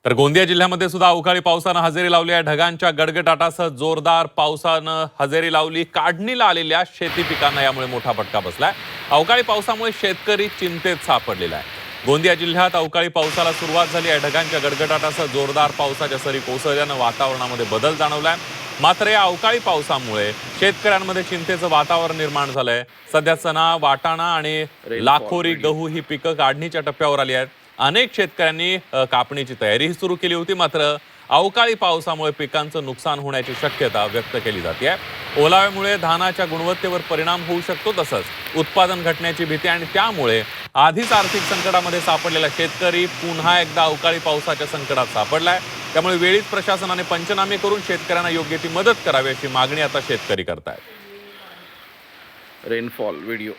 तर गोंदिया जिल्ह्यामध्ये सुद्धा अवकाळी पावसानं हजेरी लावली आहे। ढगांच्या गडगडाटासह जोरदार पावसानं हजेरी लावली। काढणीला आलेल्या शेती पिकांना यामुळे मोठा फटका बसलाय। अवकाळी पावसामुळे शेतकरी चिंतेत सापडलेला आहे। गोंदिया जिल्ह्यात अवकाळी पावसाला सुरुवात झाली आहे। ढगांच्या गडगडाटासह जोरदार पावसाच्या सरी कोसळल्यानं वातावरणामध्ये बदल जाणवलाय। मात्र या अवकाळी पावसामुळे शेतकऱ्यांमध्ये चिंतेचं वातावरण निर्माण झालंय। सध्या चणा, वाटाणा आणि लाखोरी गहू ही पिकं काढणीच्या टप्प्यावर आली आहेत। अनेक शेतकऱ्यांनी कापणीची तयारी सुरू केली होती, मात्र अवकाळी पावसामुळे पिकांचं नुकसान होण्याची शक्यता व्यक्त केली जाते आहे। ओलाव्यामुळे धानाच्या गुणवत्तेवर परिणाम होऊ शकतो, तसंच उत्पादन घटण्याची भीती आणि त्यामुळे आधीच आर्थिक संकटामध्ये सापडलेला शेतकरी पुन्हा एकदा अवकाळी पावसाच्या संकटात सापडलाय। त्यामुळे वेळीच प्रशासनाने पंचनामे करून शेतकऱ्यांना योग्य ती मदत करावी अशी मागणी आता शेतकरी करतायत। Rainfall video